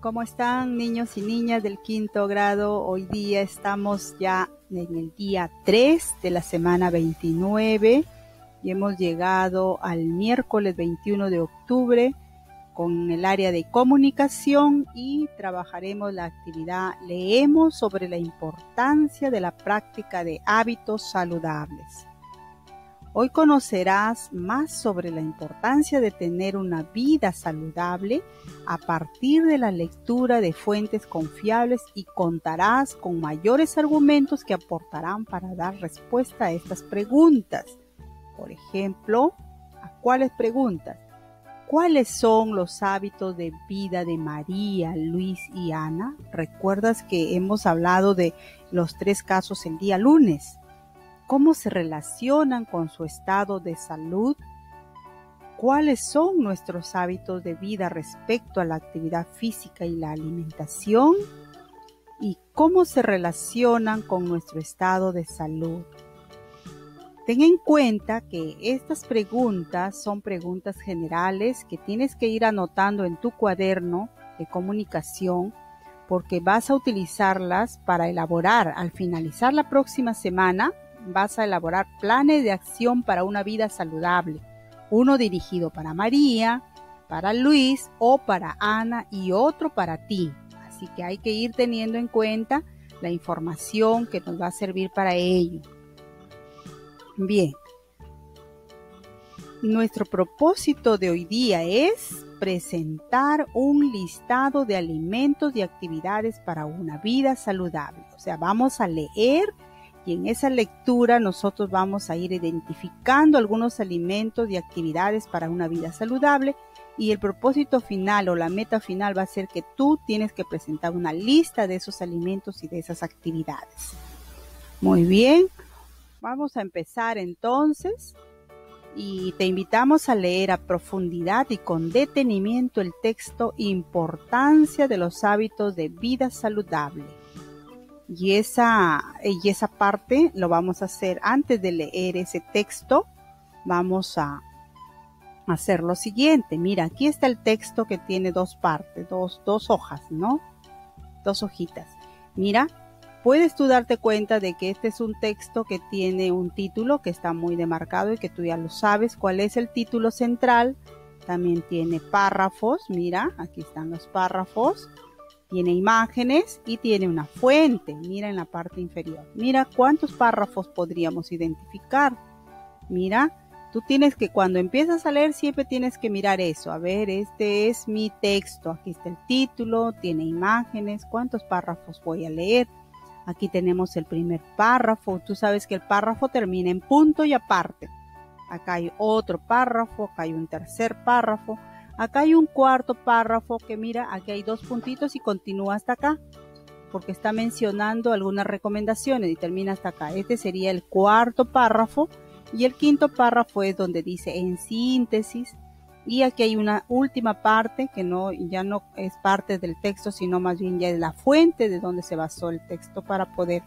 ¿Cómo están, niños y niñas del quinto grado? Hoy día estamos ya en el día 3 de la semana 29 y hemos llegado al miércoles 21 de octubre con el área de comunicación y trabajaremos la actividad Leemos sobre la importancia de la práctica de hábitos saludables. Hoy conocerás más sobre la importancia de tener una vida saludable a partir de la lectura de fuentes confiables y contarás con mayores argumentos que aportarán para dar respuesta a estas preguntas. Por ejemplo, ¿a cuáles preguntas? ¿Cuáles son los hábitos de vida de María, Luis y Ana? ¿Recuerdas que hemos hablado de los 3 casos el día lunes? ¿Cómo se relacionan con su estado de salud? ¿Cuáles son nuestros hábitos de vida respecto a la actividad física y la alimentación? ¿Y cómo se relacionan con nuestro estado de salud? Ten en cuenta que estas preguntas son preguntas generales que tienes que ir anotando en tu cuaderno de comunicación porque vas a utilizarlas para elaborar al finalizar la próxima semana. Vas a elaborar planes de acción para una vida saludable, uno dirigido para María, para Luis o para Ana y otro para ti. Así que hay que ir teniendo en cuenta la información que nos va a servir para ello. Bien, nuestro propósito de hoy día es presentar un listado de alimentos y actividades para una vida saludable. O sea, vamos a leer. Y en esa lectura nosotros vamos a ir identificando algunos alimentos y actividades para una vida saludable y el propósito final o la meta final va a ser que tú tienes que presentar una lista de esos alimentos y de esas actividades. Muy bien, vamos a empezar entonces y te invitamos a leer a profundidad y con detenimiento el texto Importancia de los hábitos de vida saludable. Y esa parte lo vamos a hacer antes de leer ese texto. Vamos a hacer lo siguiente. Mira, aquí está el texto que tiene 2 partes, dos hojas, ¿no? 2 hojitas. Mira, puedes tú darte cuenta de que este es un texto que tiene un título que está muy demarcado y que tú ya lo sabes. ¿Cuál es el título central? También tiene párrafos. Mira, aquí están los párrafos. Tiene imágenes y tiene una fuente. Mira en la parte inferior. Mira cuántos párrafos podríamos identificar. Mira, tú tienes que cuando empiezas a leer siempre tienes que mirar eso. A ver, este es mi texto. Aquí está el título, tiene imágenes. ¿Cuántos párrafos voy a leer? Aquí tenemos el primer párrafo. Tú sabes que el párrafo termina en punto y aparte. Acá hay otro párrafo, acá hay un tercer párrafo. Acá hay un cuarto párrafo que mira, aquí hay 2 puntitos y continúa hasta acá, porque está mencionando algunas recomendaciones y termina hasta acá. Este sería el cuarto párrafo y el quinto párrafo es donde dice en síntesis y aquí hay una última parte que ya no es parte del texto, sino más bien ya es la fuente de donde se basó el texto para poder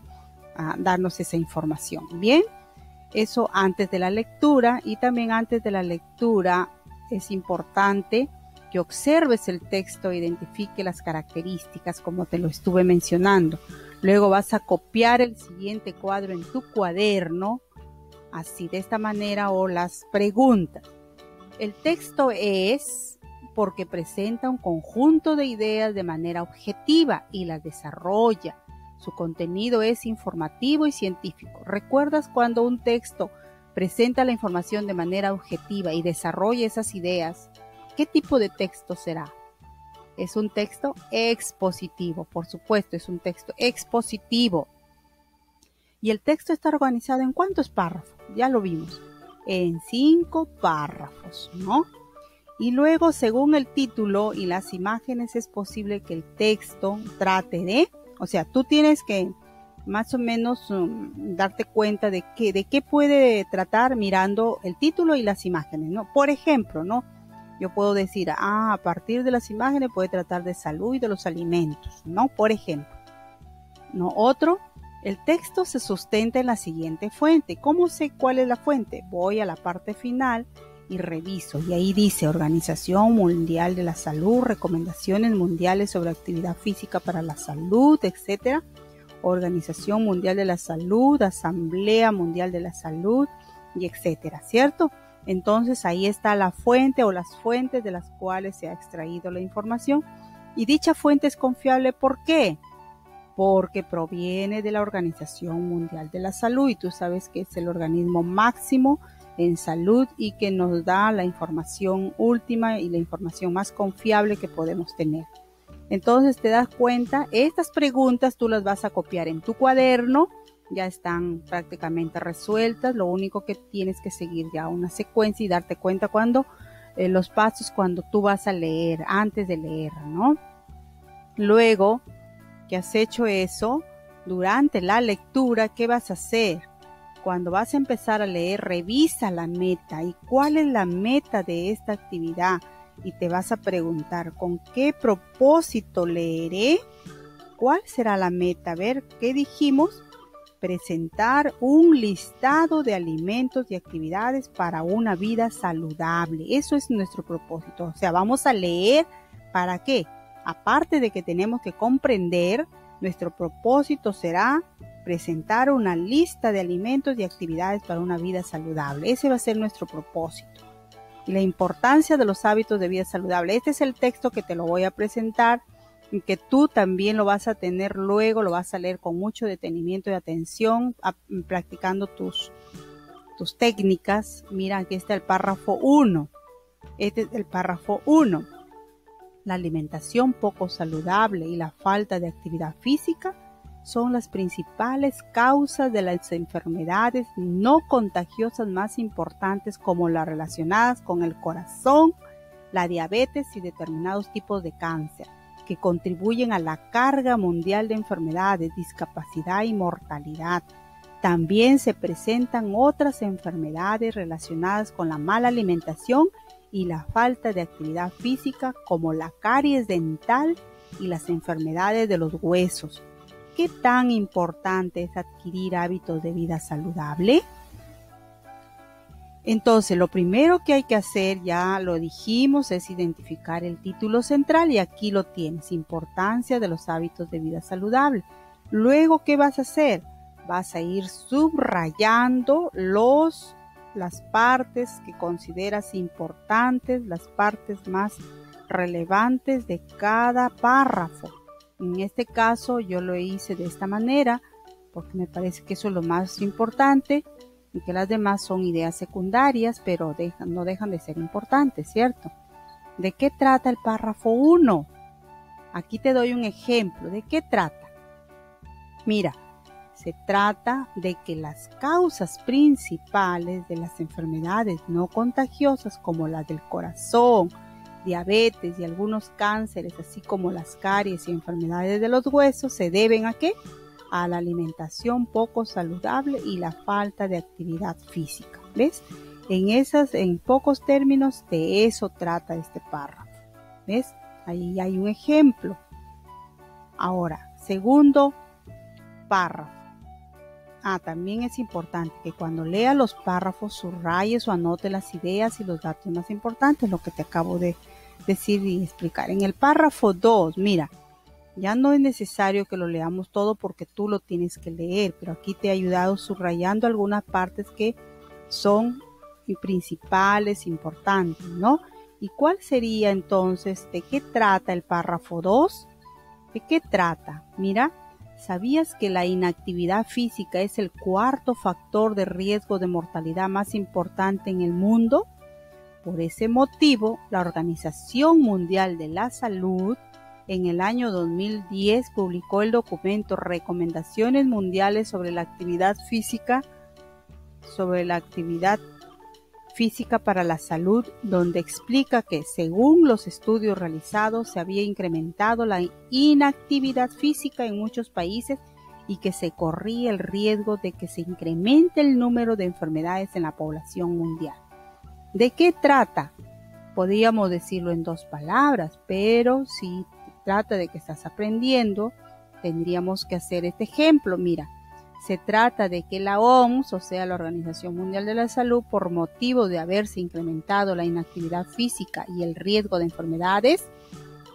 darnos esa información. Bien, eso antes de la lectura y también antes de la lectura es importante que observes el texto e identifique las características como te lo estuve mencionando. Luego vas a copiar el siguiente cuadro en tu cuaderno, así de esta manera o las preguntas. El texto es porque presenta un conjunto de ideas de manera objetiva y las desarrolla. Su contenido es informativo y científico. ¿Recuerdas cuando un texto presenta la información de manera objetiva y desarrolla esas ideas? ¿Qué tipo de texto será? Es un texto expositivo, por supuesto, es un texto expositivo. Y el texto está organizado ¿en cuántos párrafos? Ya lo vimos, en 5 párrafos, ¿no? Y luego, según el título y las imágenes, es posible que el texto trate de, o sea, tú tienes que más o menos darte cuenta de qué puede tratar mirando el título y las imágenes, ¿no? Por ejemplo, ¿no? Yo puedo decir, a partir de las imágenes puede tratar de salud y de los alimentos, ¿no? Por ejemplo. ¿No? Otro, el texto se sustenta en la siguiente fuente. ¿Cómo sé cuál es la fuente? Voy a la parte final y reviso. Y ahí dice Organización Mundial de la Salud, recomendaciones mundiales sobre actividad física para la salud, etcétera. Organización Mundial de la Salud, Asamblea Mundial de la Salud, y etcétera, ¿cierto? Entonces ahí está la fuente o las fuentes de las cuales se ha extraído la información. Y dicha fuente es confiable, ¿por qué? Porque proviene de la Organización Mundial de la Salud, y tú sabes que es el organismo máximo en salud y que nos da la información última y la información más confiable que podemos tener. Entonces te das cuenta, estas preguntas tú las vas a copiar en tu cuaderno, ya están prácticamente resueltas, lo único que tienes que seguir ya una secuencia y darte cuenta cuando los pasos cuando tú vas a leer, antes de leer, ¿no? Luego que has hecho eso, durante la lectura, ¿qué vas a hacer? Cuando vas a empezar a leer, revisa la meta y cuál es la meta de esta actividad, y te vas a preguntar, ¿con qué propósito leeré? ¿Cuál será la meta? A ver, ¿qué dijimos? Presentar un listado de alimentos y actividades para una vida saludable. Eso es nuestro propósito. O sea, vamos a leer, ¿para qué? Aparte de que tenemos que comprender, nuestro propósito será presentar una lista de alimentos y actividades para una vida saludable. Ese va a ser nuestro propósito. Y la importancia de los hábitos de vida saludable. Este es el texto que te lo voy a presentar y que tú también lo vas a tener luego, lo vas a leer con mucho detenimiento y atención, practicando tus técnicas. Mira, aquí está el párrafo 1. Este es el párrafo 1. La alimentación poco saludable y la falta de actividad física son las principales causas de las enfermedades no contagiosas más importantes, como las relacionadas con el corazón, la diabetes y determinados tipos de cáncer, que contribuyen a la carga mundial de enfermedades, discapacidad y mortalidad. También se presentan otras enfermedades relacionadas con la mala alimentación y la falta de actividad física, como la caries dental y las enfermedades de los huesos. ¿Qué tan importante es adquirir hábitos de vida saludable? Entonces, lo primero que hay que hacer, ya lo dijimos, es identificar el título central, y aquí lo tienes: importancia de los hábitos de vida saludable. Luego, ¿qué vas a hacer? Vas a ir subrayando las partes que consideras importantes, las partes más relevantes de cada párrafo. En este caso yo lo hice de esta manera porque me parece que eso es lo más importante, y que las demás son ideas secundarias, pero no dejan de ser importantes, ¿cierto? ¿De qué trata el párrafo 1? Aquí te doy un ejemplo. ¿De qué trata? Mira, se trata de que las causas principales de las enfermedades no contagiosas, como las del corazón, diabetes y algunos cánceres, así como las caries y enfermedades de los huesos, se deben ¿a qué? A la alimentación poco saludable y la falta de actividad física. ¿Ves? En pocos términos, de eso trata este párrafo. ¿Ves? Ahí hay un ejemplo. Ahora, segundo párrafo. También es importante que cuando lea los párrafos subrayes o anote las ideas y los datos más importantes, lo que te acabo de decir y explicar. En el párrafo 2, mira, ya no es necesario que lo leamos todo porque tú lo tienes que leer, pero aquí te he ayudado subrayando algunas partes que son principales, importantes, ¿no? ¿Y cuál sería entonces? ¿De qué trata el párrafo 2? ¿De qué trata? Mira, ¿sabías que la inactividad física es el cuarto factor de riesgo de mortalidad más importante en el mundo? Por ese motivo, la Organización Mundial de la Salud en el año 2010 publicó el documento Recomendaciones Mundiales sobre la actividad física para la salud, donde explica que, según los estudios realizados, se había incrementado la inactividad física en muchos países y que se corría el riesgo de que se incremente el número de enfermedades en la población mundial. ¿De qué trata? Podríamos decirlo en 2 palabras, pero si trata de que estás aprendiendo, tendríamos que hacer este ejemplo. Mira, Se trata de que la OMS, o sea, la Organización Mundial de la Salud, por motivo de haberse incrementado la inactividad física y el riesgo de enfermedades,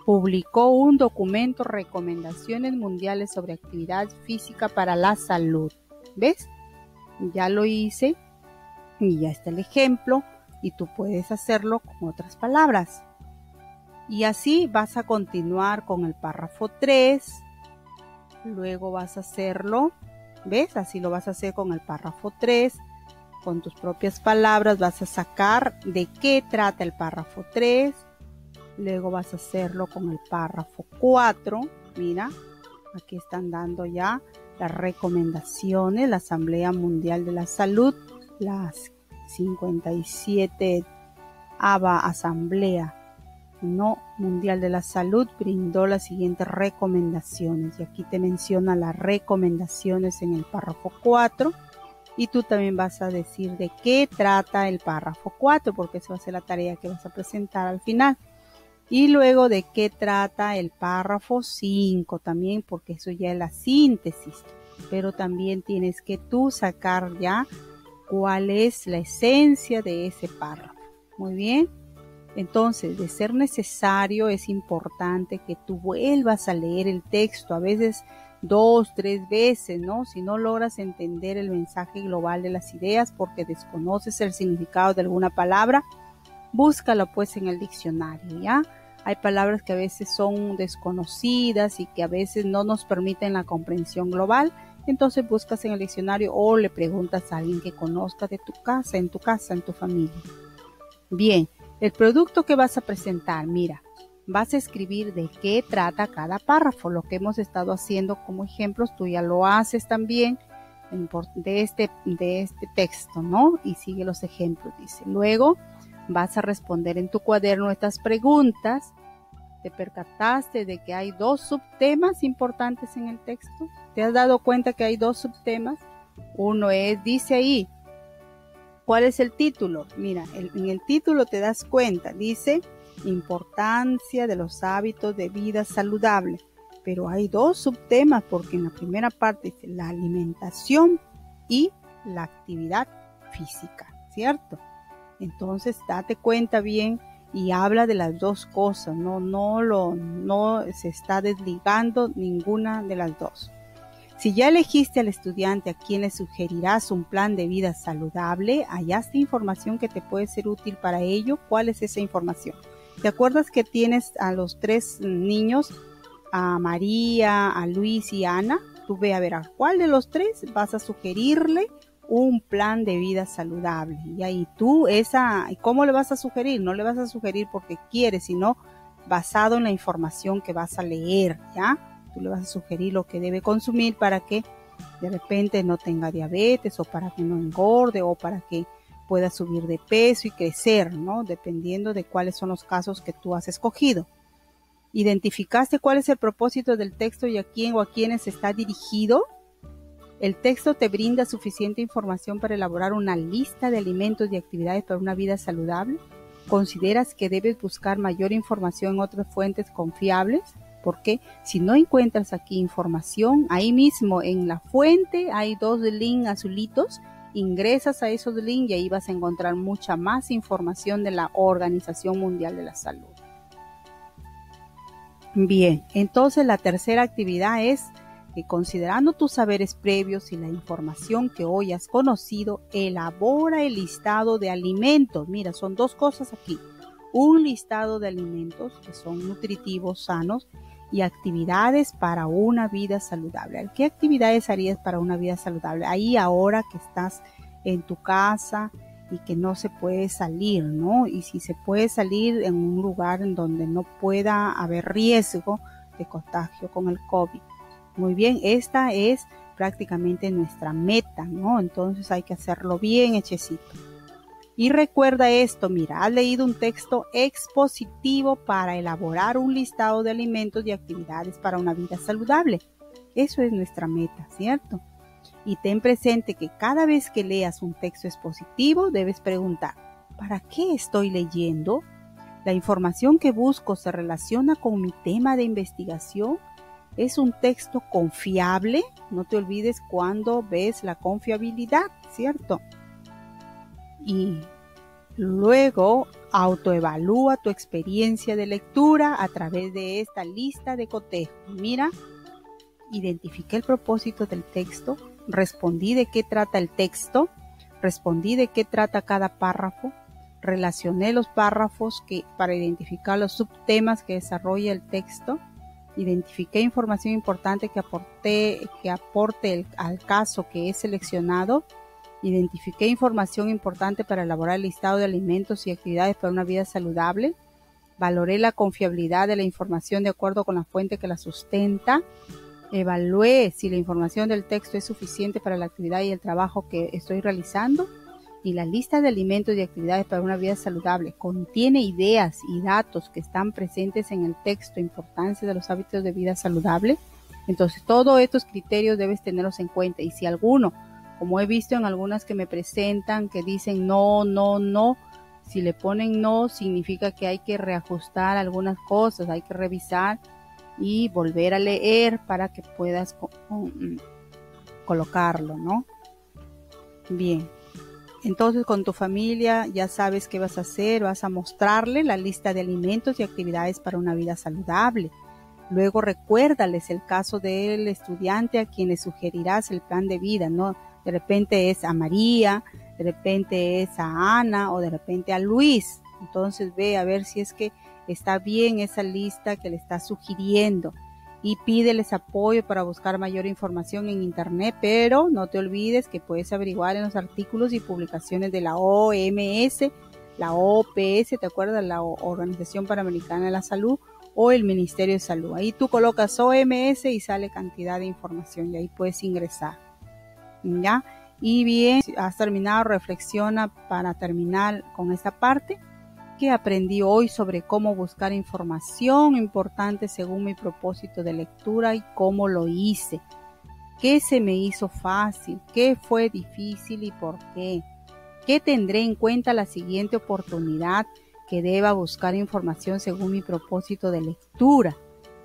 publicó un documento Recomendaciones Mundiales sobre Actividad Física para la Salud. ¿Ves? Ya lo hice y ya está el ejemplo y tú puedes hacerlo con otras palabras. Y así vas a continuar con el párrafo 3, luego vas a hacerlo, ¿ves? Así lo vas a hacer con el párrafo 3, con tus propias palabras vas a sacar de qué trata el párrafo 3, luego vas a hacerlo con el párrafo 4, mira, aquí están dando ya las recomendaciones, la Asamblea Mundial de la Salud, la 57ª Asamblea Mundial de la Salud brindó las siguientes recomendaciones y aquí te menciona las recomendaciones en el párrafo 4 y tú también vas a decir de qué trata el párrafo 4 porque esa va a ser la tarea que vas a presentar al final y luego de qué trata el párrafo 5 también porque eso ya es la síntesis, pero también tienes que tú sacar ya cuál es la esencia de ese párrafo. Muy bien. Entonces, de ser necesario, es importante que tú vuelvas a leer el texto, a veces 2, 3 veces, ¿no? Si no logras entender el mensaje global de las ideas porque desconoces el significado de alguna palabra, búscalo pues en el diccionario, ¿ya? Hay palabras que a veces son desconocidas y que a veces no nos permiten la comprensión global, entonces buscas en el diccionario o le preguntas a alguien que conozca de tu casa, en tu familia. Bien. El producto que vas a presentar, mira, vas a escribir de qué trata cada párrafo, lo que hemos estado haciendo como ejemplos, tú ya lo haces también de este texto, ¿no? Y sigue los ejemplos, dice. Luego vas a responder en tu cuaderno estas preguntas. ¿Te percataste de que hay 2 subtemas importantes en el texto? ¿Te has dado cuenta que hay 2 subtemas? Uno es, dice ahí, ¿cuál es el título? Mira, en el título te das cuenta, dice importancia de los hábitos de vida saludable, pero hay 2 subtemas porque en la primera parte dice la alimentación y la actividad física, ¿cierto? Entonces date cuenta bien y habla de las 2 cosas, no se está desligando ninguna de las 2. Si ya elegiste al estudiante a quien le sugerirás un plan de vida saludable, hallaste información que te puede ser útil para ello. ¿Cuál es esa información? ¿Te acuerdas que tienes a los 3 niños, a María, a Luis y a Ana? Tú ve a ver a cuál de los 3 vas a sugerirle un plan de vida saludable. Y ahí tú ¿cómo le vas a sugerir? No le vas a sugerir porque quieres, sino basado en la información que vas a leer, ¿ya? Tú le vas a sugerir lo que debe consumir para que de repente no tenga diabetes o para que no engorde o para que pueda subir de peso y crecer, ¿no? Dependiendo de cuáles son los casos que tú has escogido. ¿Identificaste cuál es el propósito del texto y a quién o a quiénes está dirigido? El texto te brinda suficiente información para elaborar una lista de alimentos y actividades para una vida saludable. ¿Consideras que debes buscar mayor información en otras fuentes confiables? Porque si no encuentras aquí información, ahí mismo en la fuente hay 2 links azulitos, ingresas a esos links y ahí vas a encontrar mucha más información de la Organización Mundial de la Salud. Bien, entonces la tercera actividad es que considerando tus saberes previos y la información que hoy has conocido, elabora el listado de alimentos. Mira, son 2 cosas aquí. Un listado de alimentos que son nutritivos, sanos, y actividades para una vida saludable. ¿Qué actividades harías para una vida saludable? Ahí ahora que estás en tu casa y que no se puede salir, ¿no? Y si se puede salir en un lugar en donde no pueda haber riesgo de contagio con el COVID. Muy bien, esta es prácticamente nuestra meta, ¿no? Entonces hay que hacerlo bien hechecito. Y recuerda esto, mira, has leído un texto expositivo para elaborar un listado de alimentos y actividades para una vida saludable. Eso es nuestra meta, ¿cierto? Y ten presente que cada vez que leas un texto expositivo debes preguntar, ¿para qué estoy leyendo? ¿La información que busco se relaciona con mi tema de investigación? Es un texto confiable. No te olvides cuando ves la confiabilidad, ¿cierto? Y luego autoevalúa tu experiencia de lectura a través de esta lista de cotejo. Mira, identifiqué el propósito del texto, respondí de qué trata el texto, respondí de qué trata cada párrafo, relacioné los párrafos para identificar los subtemas que desarrolla el texto, identifiqué información importante que aporte al caso que he seleccionado, identifiqué información importante para elaborar el listado de alimentos y actividades para una vida saludable, valoré la confiabilidad de la información de acuerdo con la fuente que la sustenta, evalué si la información del texto es suficiente para la actividad y el trabajo que estoy realizando, y la lista de alimentos y actividades para una vida saludable contiene ideas y datos que están presentes en el texto, importancia de los hábitos de vida saludable. Entonces, todos estos criterios debes tenerlos en cuenta, y si alguno, como he visto en algunas que me presentan, que dicen no, no, no, si le ponen no, significa que hay que reajustar algunas cosas, hay que revisar y volver a leer para que puedas colocarlo, ¿no? Bien. Entonces, con tu familia ya sabes qué vas a hacer, vas a mostrarle la lista de alimentos y actividades para una vida saludable. Luego recuérdales el caso del estudiante a quien le sugerirás el plan de vida, ¿no? De repente es a María, de repente es a Ana o de repente a Luis. Entonces ve a ver si es que está bien esa lista que le estás sugiriendo, y pídeles apoyo para buscar mayor información en internet, pero no te olvides que puedes averiguar en los artículos y publicaciones de la OMS, la OPS, ¿te acuerdas? La Organización Panamericana de la Salud, o el Ministerio de Salud. Ahí tú colocas OMS y sale cantidad de información y ahí puedes ingresar, ¿ya? Y bien, si has terminado, reflexiona para terminar con esta parte. ¿Qué aprendí hoy sobre cómo buscar información importante según mi propósito de lectura y cómo lo hice? ¿Qué se me hizo fácil? ¿Qué fue difícil y por qué? ¿Qué tendré en cuenta la siguiente oportunidad que deba buscar información según mi propósito de lectura?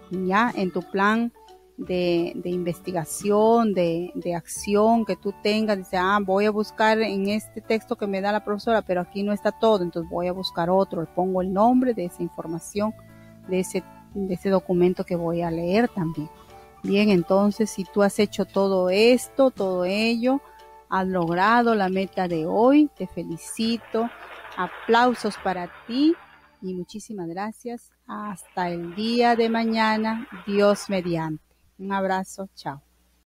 Ya en tu plan de investigación, de acción que tú tengas, dice, voy a buscar en este texto que me da la profesora, pero aquí no está todo, entonces voy a buscar otro, le pongo el nombre de esa información, de ese documento que voy a leer también. Bien, entonces si tú has hecho todo esto, todo ello, has logrado la meta de hoy, te felicito, aplausos para ti y muchísimas gracias. Hasta el día de mañana, Dios mediante. Un abrazo, chao.